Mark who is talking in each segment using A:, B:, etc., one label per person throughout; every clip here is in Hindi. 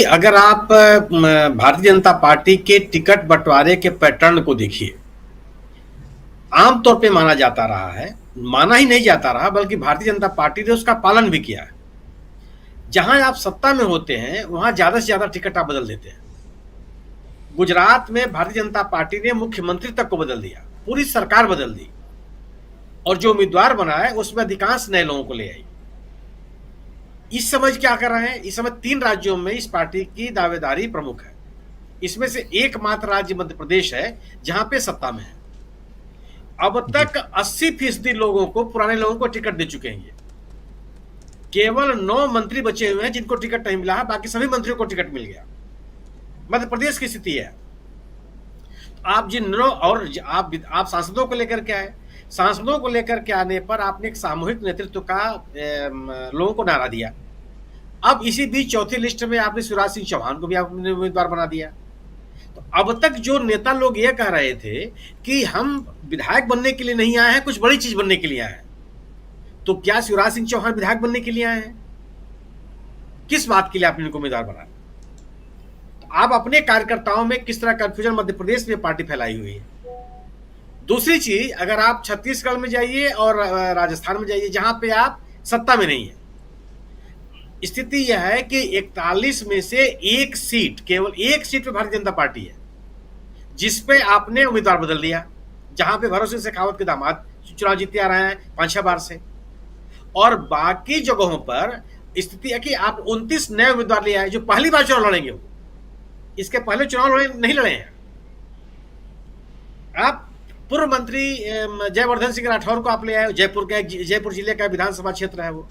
A: अगर आप भारतीय जनता पार्टी के टिकट बंटवारे के पैटर्न को देखिए, आमतौर पे माना जाता रहा है, माना ही नहीं जाता रहा बल्कि भारतीय जनता पार्टी ने उसका पालन भी किया है। जहां आप सत्ता में होते हैं, वहां ज्यादा से ज्यादा टिकट आप बदल देते हैं। गुजरात में भारतीय जनता पार्टी ने मुख्यमंत्री तक को बदल दिया, पूरी सरकार बदल दी, और जो उम्मीदवार बना है उसमें अधिकांश नए लोगों को ले आई। इस समय क्या कर रहे हैं? इस समय 3 राज्यों में इस पार्टी की दावेदारी प्रमुख है। इसमें से एकमात्र राज्य मध्य प्रदेश है जहां पे सत्ता में है। अब
B: जी।
A: तक 80% लोगों को, पुराने लोगों को टिकट दे चुके हैं। ये केवल 9 मंत्री बचे हुए हैं जिनको टिकट नहीं मिला है, बाकी सभी मंत्रियों को टिकट मिल गया। मध्य प्रदेश की स्थिति है। आप जिन 9 और आप सांसदों को लेकर के आए, सांसदों को लेकर के आने पर आपने एक सामूहिक नेतृत्व का लोगों को नारा दिया। अब इसी बीच चौथी लिस्ट में आपने शिवराज सिंह चौहान को भी आपने उम्मीदवार बना दिया। तो अब तक जो नेता लोग ये कह रहे थे कि हम विधायक बनने के लिए नहीं आए हैं, कुछ बड़ी चीज बनने के लिए आए हैं, तो क्या शिवराज सिंह चौहान विधायक बनने के लिए आए हैं? किस बात के लिए आपने इनको उम्मीदवार बनाया? तो आप अपने कार्यकर्ताओं में किस तरह कंफ्यूजन मध्य प्रदेश में पार्टी फैलाई हुई है। दूसरी चीज, अगर आप छत्तीसगढ़ में जाइए और राजस्थान में जाइए जहां पे आप सत्ता में नहीं है, स्थिति यह है कि 41 में से एक सीट, केवल एक सीट पे भारतीय जनता पार्टी है जिसपे आपने उम्मीदवार बदल दिया, जहां पे भरोसे शेखावत के दामाद चुनाव जीते आ रहे हैं 5-6 बार से। और बाकी जगहों पर स्थिति है कि आप 29 नए उम्मीदवार ले आए जो पहली बार चुनाव लड़ेंगे। वो इसके पहले चुनाव नहीं लड़े हैं। आप पूर्व मंत्री जयवर्धन सिंह राठौर को आप ले आए, जयपुर जिले का विधानसभा क्षेत्र है वो।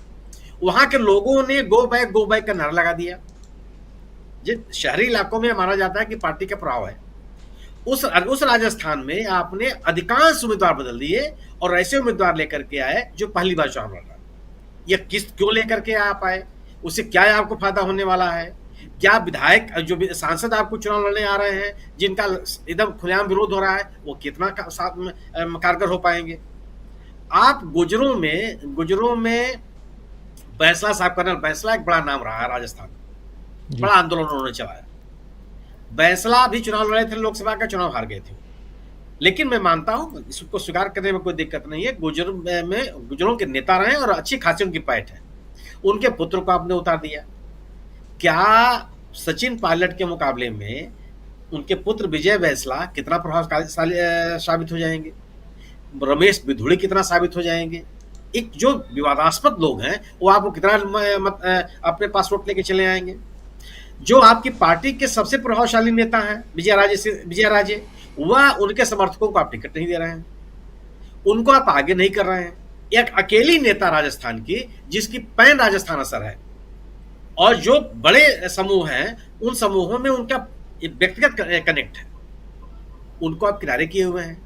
A: वहां के लोगों ने गो बैक का नारा लगा दिया। जिन शहरी इलाकों में माना जाता है कि पार्टी का प्रभाव है, उस राजस्थान में आपने अधिकांश उम्मीदवार बदल दिए और ऐसे उम्मीदवार लेकर के आए जो पहली बार चुनाव लड़ रहा है। ये क्यों लेकर के आप आए? उससे क्या आपको फायदा होने वाला है? क्या विधायक, जो सांसद आपको चुनाव लड़ने आ रहे हैं, जिनका एकदम खुलेआम विरोध हो रहा है, वो कितना कारगर हो पाएंगे? आप गुजरों में फैसला साहब, कर्नल फैसला एक बड़ा नाम रहा है राजस्थान,
B: जी।
A: बड़ा आंदोलन उन्होंने चलाया। बैसला भी चुनाव लड़े थे, लोकसभा का चुनाव हार गए थे, लेकिन मैं मानता हूं, इसको स्वीकार करने में कोई दिक्कत नहीं है। गुजरों के नेता रहे और अच्छी खासी उनकी पैठ है। उनके पुत्र को आपने उतार दिया। क्या सचिन पायलट के मुकाबले में उनके पुत्र विजय बैसला कितना प्रभावशाली साबित हो जाएंगे? रमेश बिधुड़ी कितना साबित हो जाएंगे? एक जो विवादास्पद लोग हैं वो आपको कितना अपने पास वोट लेके चले आएंगे? जो आपकी पार्टी के सबसे प्रभावशाली नेता हैं विजय राजे, वह उनके समर्थकों को आप टिकट नहीं दे रहे हैं, उनको आप आगे नहीं कर रहे हैं। एक अकेली नेता राजस्थान की जिसकी पैन राजस्थान असर है, और जो बड़े समूह हैं उन समूहों में उनका व्यक्तिगत कनेक्ट है, उनको आप किनारे किए हुए हैं।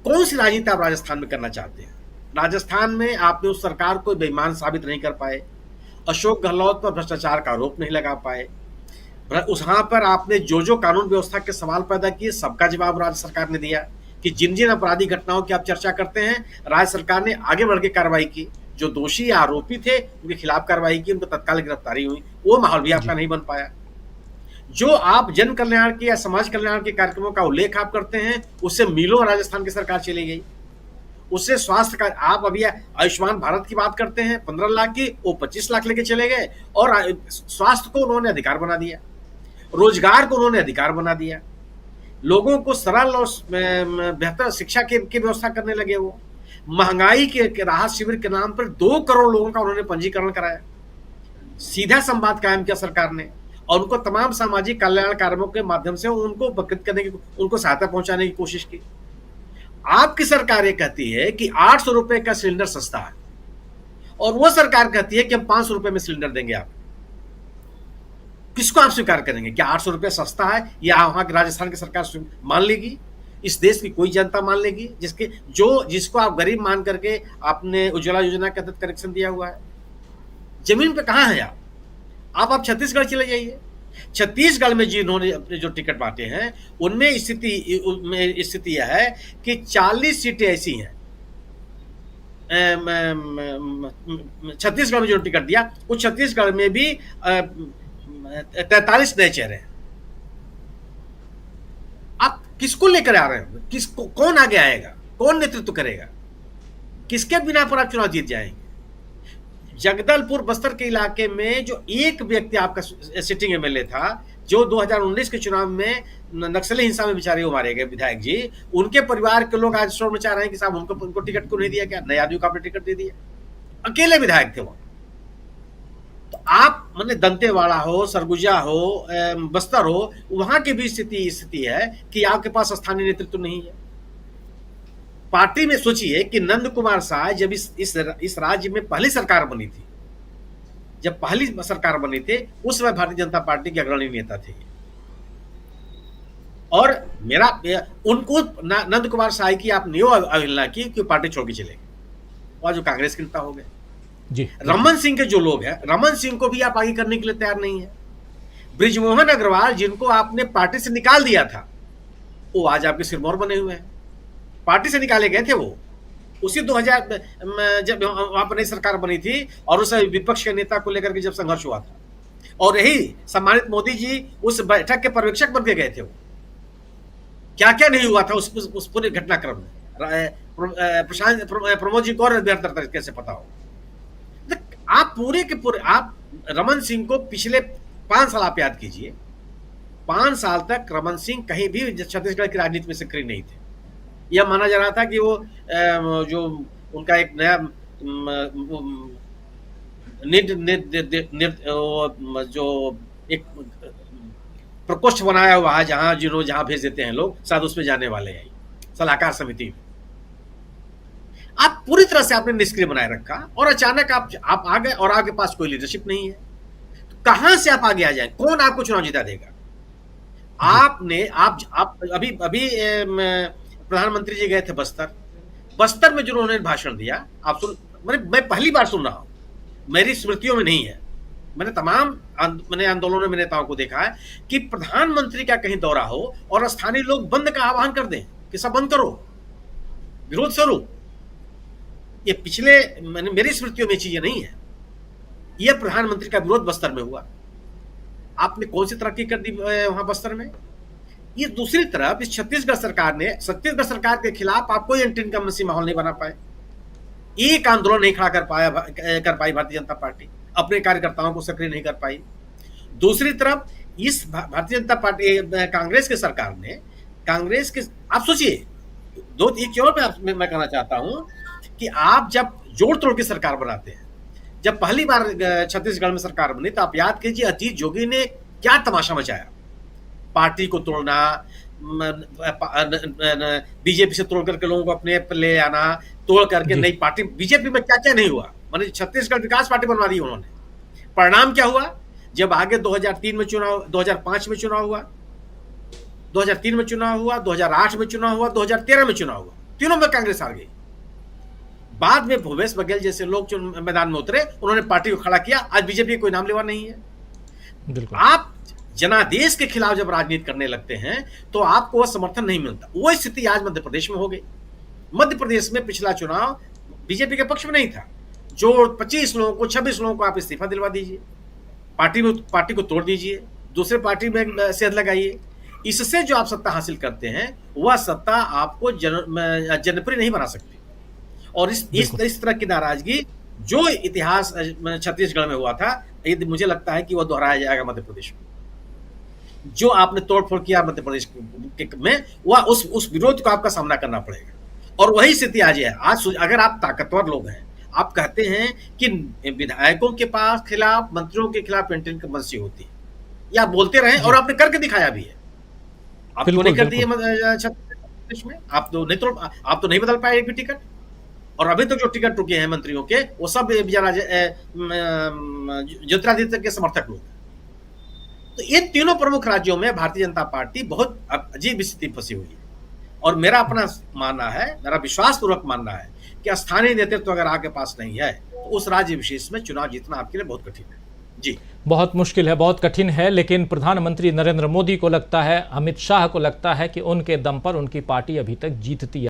A: कौन सी राजनीति आप राजस्थान में करना चाहते हैं? राजस्थान में आपने उस सरकार को बेईमान साबित नहीं कर पाए, अशोक गहलोत पर भ्रष्टाचार का आरोप नहीं लगा पाए, वहां पर आपने जो कानून व्यवस्था के सवाल पैदा किए सबका जवाब राज्य सरकार ने दिया। कि जिन जिन आपराधिक घटनाओं की आप चर्चा करते हैं, राज्य सरकार ने आगे बढ़ के कार्रवाई की, जो दोषी या आरोपी थे उनके खिलाफ कार्रवाई की, उनको तत्काल गिरफ्तारी हुई। वो माहौल भी आपका
B: जी।
A: नहीं बन पाया। जो आप जन कल्याण के या समाज कल्याण के कार्यक्रमों का उल्लेख आप करते हैं, उससे मीलों राजस्थान की सरकार चली गई। उससे स्वास्थ्य का, आप अभी आयुष्मान भारत की बात करते हैं 15 लाख की, वो 25 लाख लेके चले गए, और स्वास्थ्य को उन्होंने अधिकार बना दिया, रोजगार को उन्होंने अधिकार बना दिया, लोगों को सरल और बेहतर शिक्षा की व्यवस्था करने लगे। वो महंगाई के राहत शिविर के नाम पर 2 करोड़ लोगों का उन्होंने पंजीकरण कराया। सीधा संवाद कायम किया सरकार ने, और उनको तमाम सामाजिक कल्याण कार्यक्रमों के माध्यम से उनको उपकृत करने की, उनको सहायता पहुंचाने की कोशिश की। आपकी सरकार ये कहती है कि 800 रुपए का सिलेंडर सस्ता है, और वो सरकार कहती है कि हम 500 रुपए में सिलेंडर देंगे आपको। किसको आप स्वीकार करेंगे? क्या 800 रुपये सस्ता है, या वहां की राजस्थान की सरकार मान लेगी? इस देश की कोई जनता मान लेगी जिसको आप गरीब मान करके आपने उज्ज्वला योजना के तहत कनेक्शन दिया हुआ है? जमीन पे कहां है आप छत्तीसगढ़ चले जाइए। छत्तीसगढ़ में जिन्होंने जो टिकट बांटे हैं उनमें स्थिति यह है कि 40 सीटें ऐसी हैं, छत्तीसगढ़ में जो टिकट दिया, उस छत्तीसगढ़ में भी 43 नए चेहरे हैं। आप किसको लेकर आ रहे हैं? किसको, कौन आगे आएगा, कौन नेतृत्व करेगा, किसके बिना पर आप चुनाव जीत जाएंगे? जगदलपुर बस्तर के इलाके में जो एक व्यक्ति आपका सिटिंग एमएलए था, जो 2019 के चुनाव में नक्सली हिंसा में बेचारे वो मारे गए विधायक जी, उनके परिवार के लोग आज शोर मचा रहे हैं कि साहब उनको टिकट क्यों नहीं दिया? क्या नए आदमी को आपने टिकट दे दिया? अकेले विधायक थे वो। तो आप माने दंतेवाड़ा हो, सरगुजा हो, बस्तर हो, वहां की भी स्थिति है कि आपके पास स्थानीय नेतृत्व नहीं है। पार्टी में सोचिए कि नंद कुमार साय जब इस राज्य में पहली सरकार बनी थी, जब पहली सरकार बनी थी, उस समय भारतीय जनता पार्टी के अग्रणी नेता थे। और मेरा उनको नंद कुमार साय की आप न्यू अवहेलना की कि पार्टी छोड़ के चले गए और जो कांग्रेस के नेता हो गए।
B: जी,
A: रमन सिंह के जो लोग हैं, रमन सिंह को भी आप आगे करने के लिए तैयार नहीं है। ब्रिजमोहन अग्रवाल जिनको आपने पार्टी से निकाल दिया था, वो आज आपके सिरमौर बने हुए हैं। पार्टी से निकाले गए थे वो उसी 2000 जब वहां पर नई सरकार बनी थी और उस विपक्ष के नेता को लेकर के जब संघर्ष हुआ था, और यही सम्मानित मोदी जी उस बैठक के पर्यवेक्षक बन के गए थे। वो क्या क्या नहीं हुआ था उस पूरे घटनाक्रम में, प्रमोद जी को और बेहतर तरीके से पता हो। आप पूरे के पूरे आप रमन सिंह को पिछले 5 साल आप याद कीजिए, 5 साल तक रमन सिंह कहीं भी छत्तीसगढ़ की राजनीति में सक्रिय नहीं थे। यह माना जा रहा था कि वो जो उनका एक नया जो एक प्रकोष्ठ बनाया हुआ है जहां भेज देते हैं लोग, शायद उसमें जाने वाले हैं सलाहकार समिति में। आप पूरी तरह से आपने निष्क्रिय बनाए रखा और अचानक आप आ गए और आपके पास कोई लीडरशिप नहीं है। तो कहां से आप आगे आ जाए? कौन आपको चुनाव जिता देगा? आपने आप अभी प्रधानमंत्री जी गए थे बस्तर में जो उन्होंने भाषण दिया, आप सुन, मैं पहली बार सुन रहा हूं, मेरी स्मृतियों में नहीं है। मैंने तमाम आंदोलनों में नेताओं को देखा है कि प्रधानमंत्री का कहीं दौरा हो और स्थानीय लोग बंद का आह्वान कर दें कि सब बंद करो, विरोध स्वरूप। ये पिछले मेरी स्मृतियों में चीजें नहीं है। यह प्रधानमंत्री का विरोध बस्तर में हुआ। आपने कौन सी तरक्की कर दी वहां बस्तर में? ये दूसरी तरफ इस छत्तीसगढ़ सरकार के खिलाफ आप कोई एंटी इनकम्बेंसी माहौल नहीं बना पाए। एक आंदोलन नहीं खड़ा कर पाई भारतीय जनता पार्टी, अपने कार्यकर्ताओं को सक्रिय नहीं कर पाई। दूसरी तरफ इस भारतीय जनता पार्टी कांग्रेस के सरकार ने आप सोचिए, एक चीजों पे मैं कहना चाहता हूं कि आप जब जोड़ तोड़ की सरकार बनाते हैं, जब पहली बार छत्तीसगढ़ में सरकार बनी, तो आप याद कीजिए अजीत जोगी ने क्या तमाशा मचाया। पार्टी को तोड़ना, बीजेपी से तोड़ करके लोगों को अपने पर ले आना, तोड़ करके नई पार्टी, बीजेपी में क्या क्या नहीं हुआ, माने छत्तीसगढ़ विकास पार्टी बनवा दी उन्होंने। परिणाम क्या हुआ? जब आगे 2003 में चुनाव, 2005 में चुनाव हुआ, 2003 में चुनाव हुआ, 2008 में चुनाव हुआ, 2013 में चुनाव हुआ, तीनों में कांग्रेस हार गई। बाद में भूपेश बघेल जैसे लोग मैदान में उतरे, उन्होंने पार्टी को खड़ा किया। आज बीजेपी कोई नाम लेवा नहीं है। आप जनादेश के खिलाफ जब राजनीति करने लगते हैं तो आपको वह समर्थन नहीं मिलता। वो स्थिति आज मध्य प्रदेश में हो गई। मध्य प्रदेश में पिछला चुनाव बीजेपी के पक्ष में नहीं था। जो 25 लोगों को, 26 लोगों को आप इस्तीफा दिलवा दीजिए, पार्टी को तोड़ दीजिए, दूसरे पार्टी में सेध लगाइए। इससे जो आप सत्ता हासिल करते हैं, वह सत्ता आपको जनप्रिय नहीं बना सकती। और इस तरह की नाराजगी जो इतिहास छत्तीसगढ़ में हुआ था, मुझे लगता है कि वह दोहराया जाएगा मध्य प्रदेश में। जो आपने तोड़फोड़ किया मध्य प्रदेश में, वह उस विरोध को आपका सामना करना पड़ेगा। और वही स्थिति आज है। आज अगर आप ताकतवर लोग हैं, आप कहते हैं कि विधायकों के पास खिलाफ, मंत्रियों के खिलाफ एंटी इनकम्बेंसी होती है, या बोलते रहे, और आपने करके दिखाया भी है। आप तो नहीं कर दिए छत्तीसगढ़ में, आप तो नहीं बदल पाए एक भी टिकट। और अभी तक जो टिकट रुके हैं मंत्रियों के, वो सब ज्योतिरादित्य के समर्थक लोग। तो इन तीनों प्रमुख राज्यों में भारतीय जनता पार्टी बहुत अजीब स्थिति फंसी हुई है। और मेरा अपना मानना है, मेरा विश्वास पूर्वक मानना है कि स्थानीय नेतृत्व अगर आपके पास नहीं है, तो उस राज्य विशेष में चुनाव जीतना आपके लिए बहुत कठिन है। जी,
B: बहुत मुश्किल है, बहुत कठिन है। लेकिन प्रधानमंत्री नरेंद्र मोदी को लगता है, अमित शाह को लगता है कि उनके दम पर उनकी पार्टी अभी तक जीतती है।